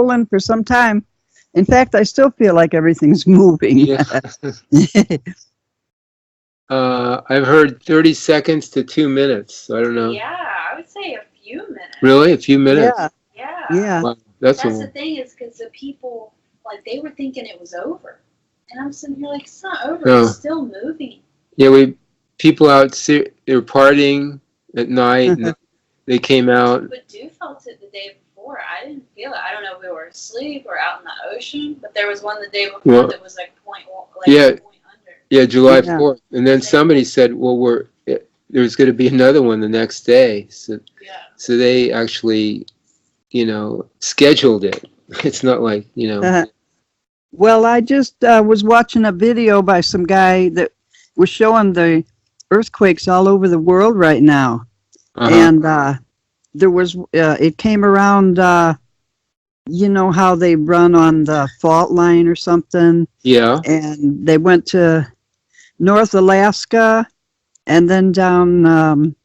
rolling for some time. In fact, I still feel like everything's moving. Yeah. I've heard 30 seconds to 2 minutes. So I don't know. Yeah, I would say a few minutes. Really? A few minutes? Yeah. Yeah. Yeah. Wow, That's the thing, is because the people, like, they were thinking it was over. And I'm sitting here like, it's not over. No. It's still moving. Yeah, people out, they were partying at night, and they came out. But Dew felt it the day before. I didn't feel it. I don't know if we were asleep or out in the ocean, but there was one the day before that was like point under. Yeah, July 4th. And then somebody said, well, there's going to be another one the next day. So they actually, scheduled it. It's not like, Well, I just was watching a video by some guy that was showing the earthquakes all over the world right now. And there was, it came around, you know how they run on the fault line or something? Yeah. And they went to North Alaska and then down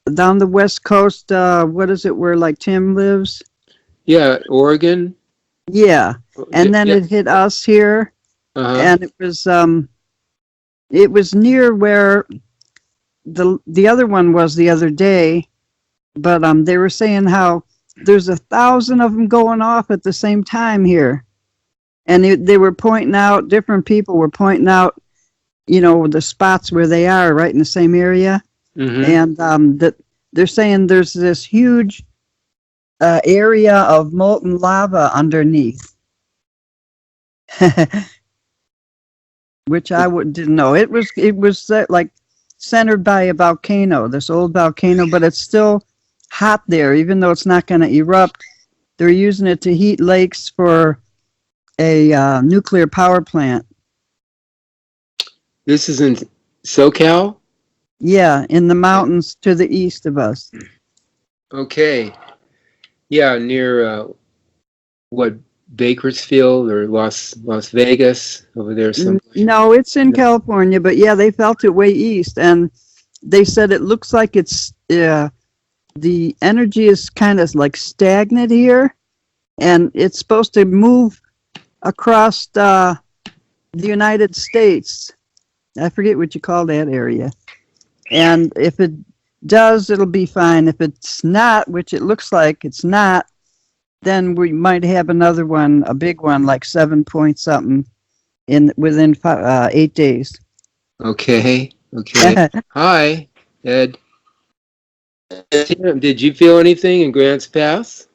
the west coast, what is it, where like Tim lives? Yeah, Oregon. Yeah. And then it hit us here. And it was near where the other one was the other day, but they were saying how there's 1,000 of them going off at the same time here, and they were pointing out, different people were pointing out, the spots where they are right in the same area, and that they're saying there's this huge area of molten lava underneath. Which I didn't know. It was like centered by a volcano, this old volcano, but it's still hot there, even though it's not going to erupt. They're using it to heat lakes for a nuclear power plant. This is in SoCal? Yeah, in the mountains to the east of us. Okay. Yeah, near Bakersfield or Las Vegas over there someplace. No, it's in California, but yeah, they felt it way east, and they said it looks like it's the energy is kind of like stagnant here, and it's supposed to move across the United States. I forget what you call that area. And if it does, it'll be fine. If it's not, which it looks like it's not, then we might have another one, a big one, like 7 point something within 8 days. Okay. Hi, Ed. Tim, did you feel anything in Grants Pass?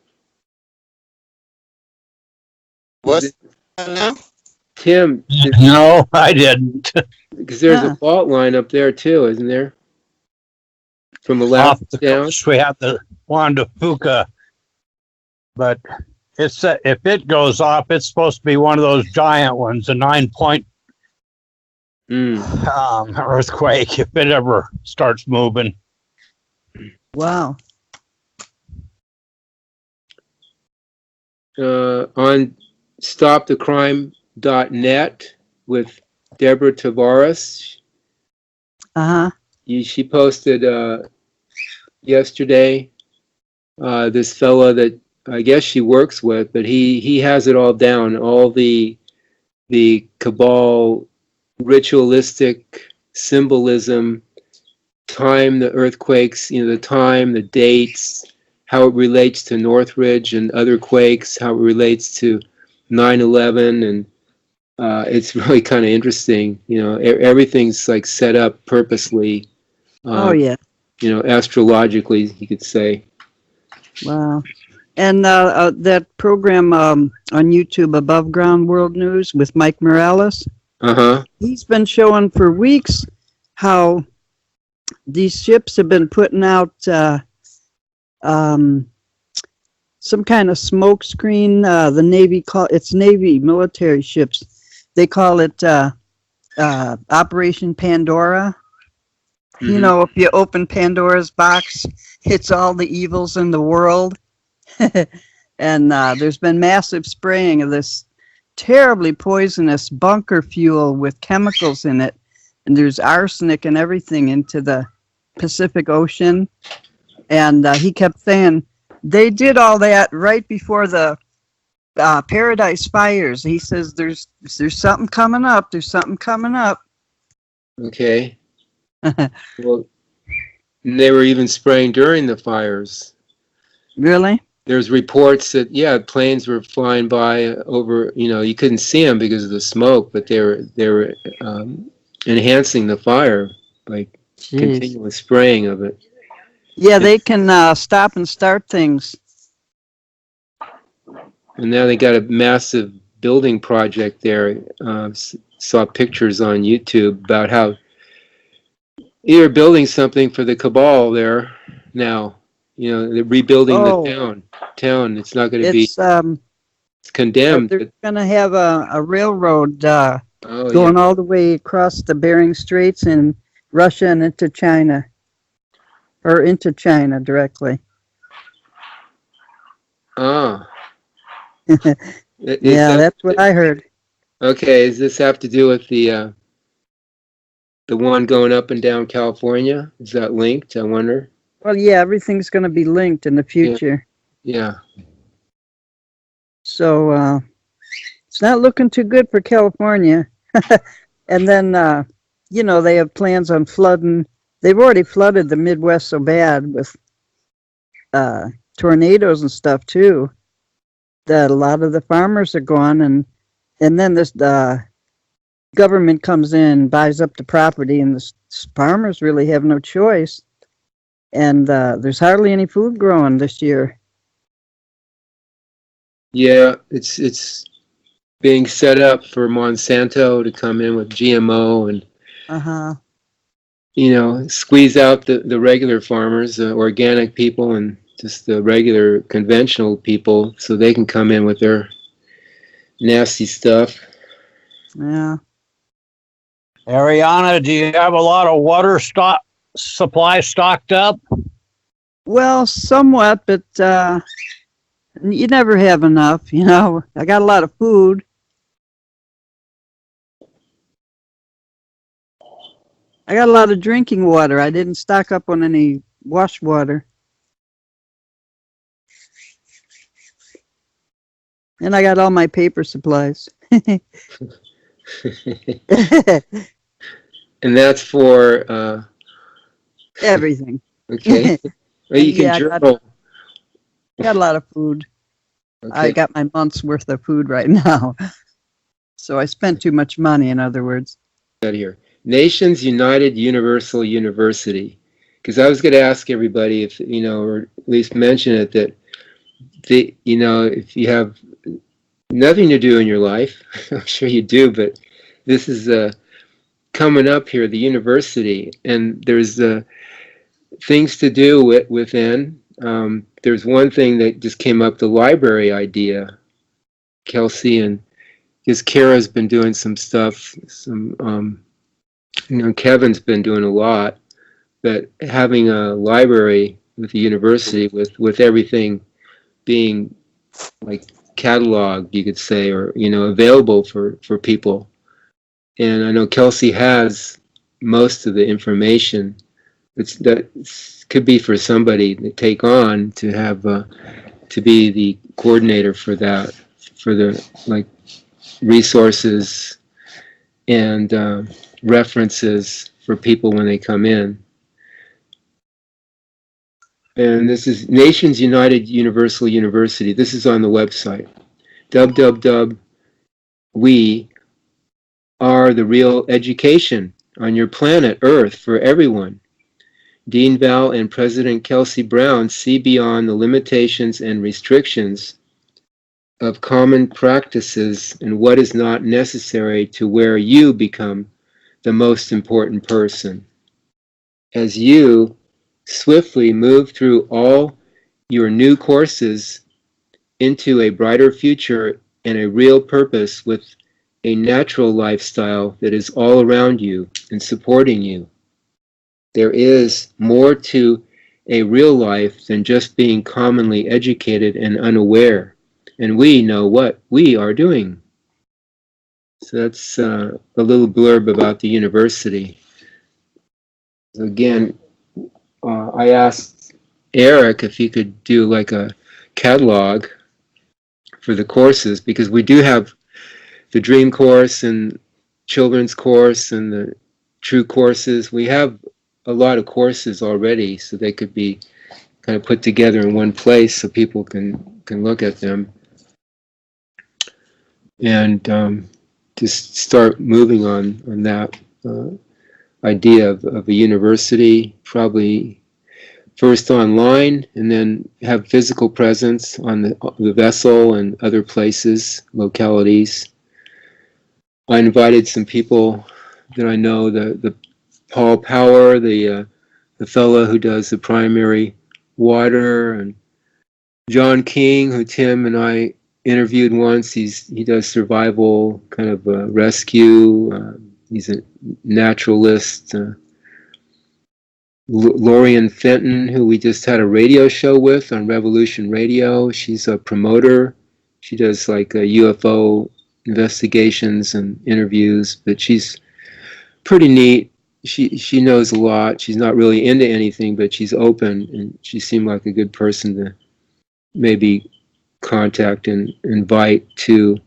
What's that now? Tim. No, I didn't. Because there's a fault line up there too, isn't there? From Alaska Off the down. coast, we have the Juan de Fuca, but if it goes off, it's supposed to be one of those giant ones, a 9-point earthquake, if it ever starts moving. Wow. On stopthecrime.net with Deborah Tavares. She posted yesterday this fella that I guess she works with, but he has it all down, all the cabal ritualistic symbolism, time, the earthquakes, the time, the dates, how it relates to Northridge and other quakes, how it relates to 9/11, and it's really kind of interesting. Everything's like set up purposely. Astrologically, you could say. Wow. And that program on YouTube, Above Ground World News, with Mike Morales, he's been showing for weeks how these ships have been putting out some kind of smoke screen. The Navy it's Navy military ships. They call it Operation Pandora. If you open Pandora's box, it's all the evils in the world. And there's been massive spraying of this terribly poisonous bunker fuel with chemicals in it. And there's arsenic and everything into the Pacific Ocean. And he kept saying they did all that right before the Paradise Fires. He says there's something coming up. There's something coming up. Okay. Well, they were even spraying during the fires. Really? There's reports that, yeah, planes were flying by over, you couldn't see them because of the smoke, but they were enhancing the fire by Jeez. continuous spraying of it. Yeah, they can stop and start things. And now they got a massive building project there. Saw pictures on YouTube about how they're building something for the cabal there now. They're rebuilding the town. It's not going to be, it's condemned. They're going to have a railroad Oh, going yeah. all the way across the Bering Straits in Russia and into China, or into China directly. Ah. Yeah, that's what I heard. Okay, does this have to do with the one going up and down California? Is that linked, I wonder? Well, yeah, everything's going to be linked in the future. Yeah. So it's not looking too good for California. And then, they have plans on flooding. They've already flooded the Midwest so bad with tornadoes and stuff too, that a lot of the farmers are gone. And then this government comes in, buys up the property, and the farmers really have no choice. And there's hardly any food growing this year. Yeah, it's being set up for Monsanto to come in with GMO and squeeze out the regular farmers, the organic people, and just the regular conventional people, so they can come in with their nasty stuff. Yeah. Ariana, do you have a lot of water supply stocked up? Well, somewhat, but you never have enough. I got a lot of food. I got a lot of drinking water. I didn't stock up on any wash water. And I got all my paper supplies. And that's for everything. Okay. Well, you can journal. Got a lot of food. Okay. I got my month's worth of food right now. So I spent too much money, in other words. Here, Nations United Universal University. Because I was going to ask everybody if, or at least mention it, that if you have nothing to do in your life, I'm sure you do, but this is coming up here, the university, and there's things to do within. There's one thing that just came up, the library idea, Kelsey, and because Kara's been doing some stuff, Kevin's been doing a lot, but having a library with the university with everything being like cataloged, you could say, or available for people. And I know Kelsey has most of the information. That could be for somebody to take on to have to be the coordinator for that, for the resources and references for people when they come in. And this is Nations United Universal University. This is on the website. We are the real education on your planet Earth for everyone. Dean Val and President Kelsey Brown see beyond the limitations and restrictions of common practices and what is not necessary to where you become the most important person. As you swiftly move through all your new courses into a brighter future and a real purpose with a natural lifestyle that is all around you and supporting you. There is more to a real life than just being commonly educated and unaware, and we know what we are doing. So that's a little blurb about the university. So again, I asked Eric if he could do like a catalog for the courses, because we do have the dream course and children's course and the true courses. We have a lot of courses already, so they could be kind of put together in one place so people can look at them and just start moving on that idea of a university, probably first online and then have physical presence on the vessel and other places, localities. I invited some people that I know, the Paul Power, the fellow who does the primary water, and John King, who Tim and I interviewed once. He does survival, kind of rescue. He's a naturalist. Lorien Fenton, who we just had a radio show with on Revolution Radio. She's a promoter. She does like UFO investigations and interviews, but she's pretty neat. She knows a lot. She's not really into anything, but she's open, and she seemed like a good person to maybe contact and invite to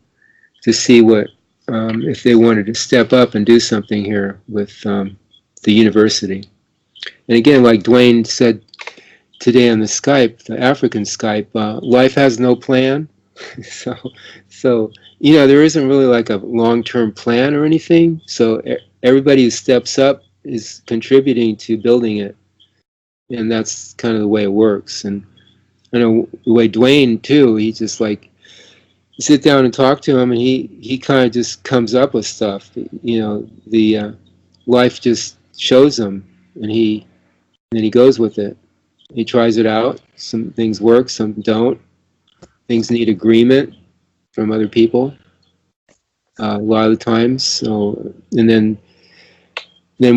see what if they wanted to step up and do something here with the university. And again, like Dwayne said today on the Skype, the African Skype, life has no plan. so there isn't really like a long-term plan or anything. So everybody who steps up is contributing to building it, and that's kind of the way it works. And I know the way Dwayne too, he just like you sit down and talk to him, and he kind of just comes up with stuff. The life just shows him, and then he goes with it. He tries it out. Some things work, some don't. Things need agreement from other people a lot of the times. So, and then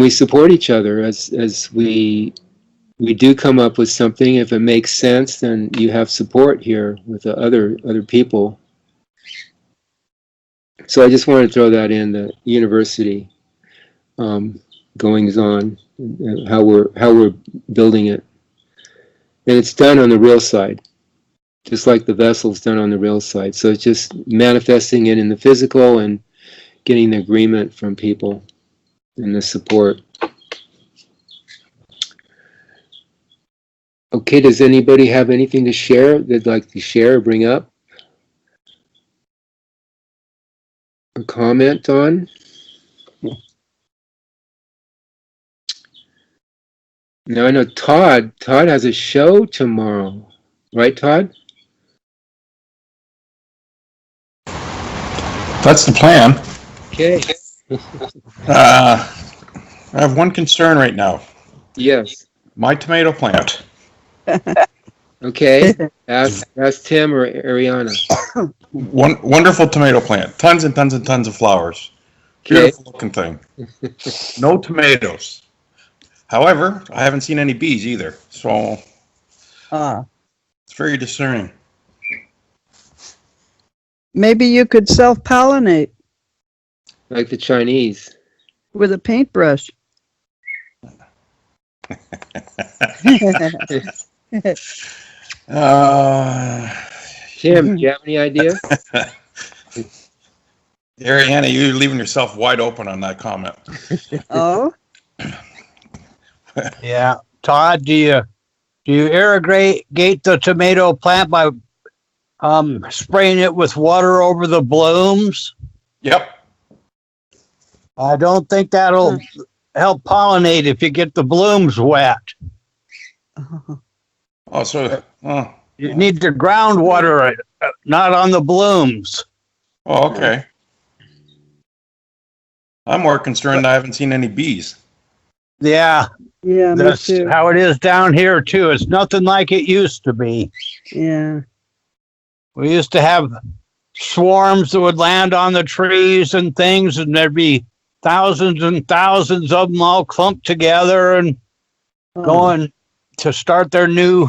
we support each other as we do come up with something. If it makes sense, then you have support here with the other people. So I just wanted to throw that in, the university goings on, how we're building it, and it's done on the real side, just like the vessel's done on the real side. So it's just manifesting it in the physical and getting the agreement from people and the support. Okay, does anybody have anything to share they'd like to share or bring up or comment on? Now I know Todd has a show tomorrow, right, Todd? That's the plan. Okay. I have one concern right now. Yes. My tomato plant. Okay. Ask Tim or Ariana. Wonderful tomato plant. Tons and tons and tons of flowers. Beautiful looking thing. No tomatoes. However, I haven't seen any bees either. So it's very discerning. Maybe you could self-pollinate Like the Chinese. with a paintbrush. Tim, do you have any idea? Ariana, you're leaving yourself wide open on that comment. Oh, Yeah. Todd, do you irrigate the tomato plant by spraying it with water over the blooms? Yep. I don't think that'll help pollinate if you get the blooms wet. Oh, so You need to groundwater it, not on the blooms. okay. I'm more concerned I haven't seen any bees. Yeah, yeah, me that's too. how it is down here too. It's nothing like it used to be. Yeah, We used to have swarms that would land on the trees and things, and there'd be thousands and thousands of them all clumped together and going to start their new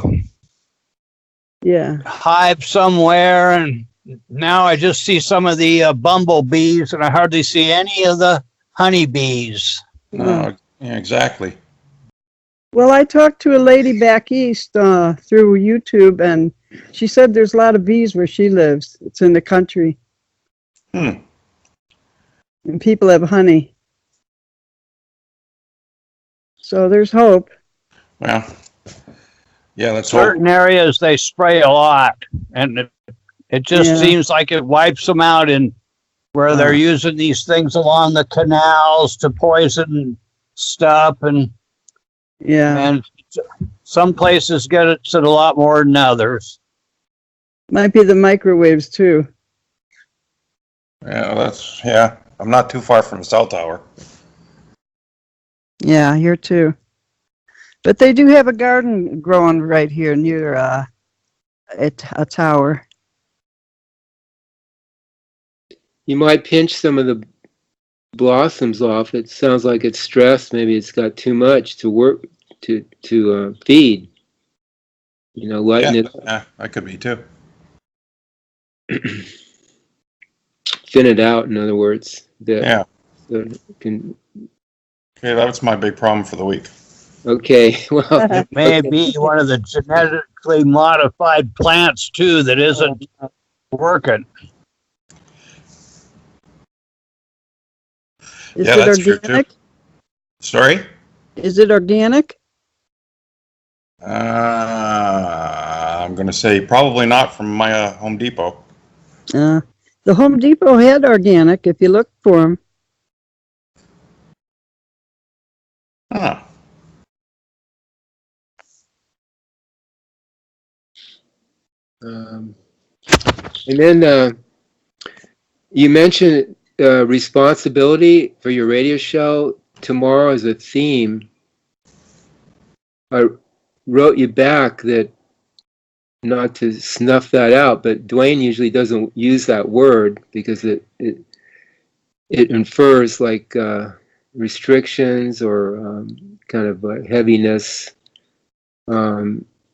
yeah. hive somewhere. And now I just see some of the bumblebees, and I hardly see any of the honeybees. No, yeah, exactly. Well, I talked to a lady back east through YouTube, and She said there's a lot of bees where she lives. It's in the country. Hmm. And people have honey. So there's hope. Well, yeah, let's hope. Certain areas they spray a lot, and it just Yeah. seems like it wipes them out in where they're using these things along the canals to poison stuff, and some places get it a lot more than others. Might be the microwaves too. Yeah, I'm not too far from the cell tower. Yeah, here too. But they do have a garden growing right here near a tower. You might pinch some of the blossoms off. It sounds like it's stressed. Maybe it's got too much to work to feed. Lighten it up. Yeah, that could be too. Thin it out, in other words. Yeah. So it can, Okay, that's my big problem for the week. okay, well, It may be one of the genetically modified plants too that isn't working. Is Yeah, it that's true, organic? too. Sorry? Is it organic? I'm going to say probably not from my Home Depot. The Home Depot had organic if you look for them. Huh. and then you mentioned responsibility for your radio show tomorrow as a theme. I wrote you back that not to snuff that out, but Dwayne usually doesn't use that word because it infers like restrictions or kind of heaviness.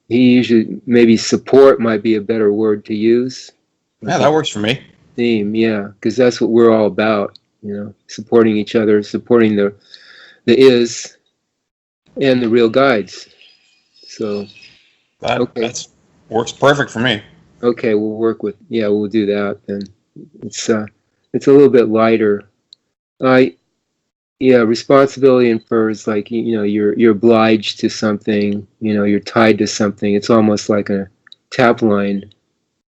He usually, maybe support might be a better word to use. Yeah, that works for me. Theme, yeah, because that's what we're all about, supporting each other, supporting the is and the real guides. So That works perfect for me. okay, we'll do that then. It's a little bit lighter. Responsibility infers like you're obliged to something, you're tied to something. It's almost like a tap line,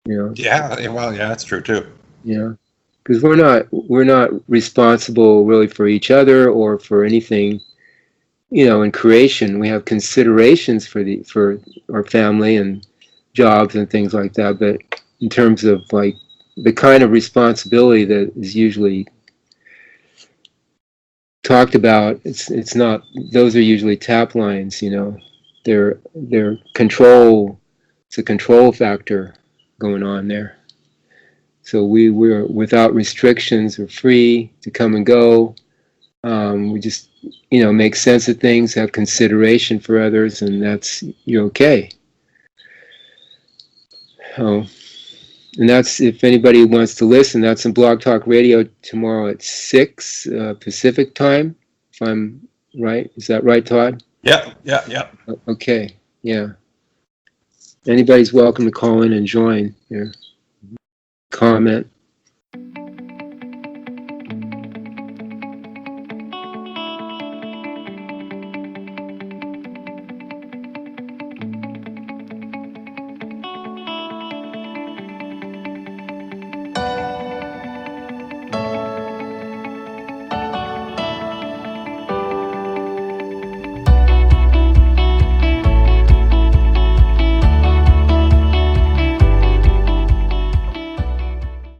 Yeah, well, yeah, that's true too. Because we're not responsible really for each other or for anything, in creation. We have considerations for our family and jobs and things like that, but in terms of like the kind of responsibility that is usually talked about, it's not. Those are usually tap lines. They're control. It's a control factor going on there. So we're without restrictions. We're free to come and go. We just make sense of things, have consideration for others, and you're okay. And that's, if anybody wants to listen, that's in Blog Talk Radio tomorrow at 6 Pacific time, if I'm right. Is that right, Todd? Yeah. Okay, yeah. Anybody's welcome to call in and join, comment.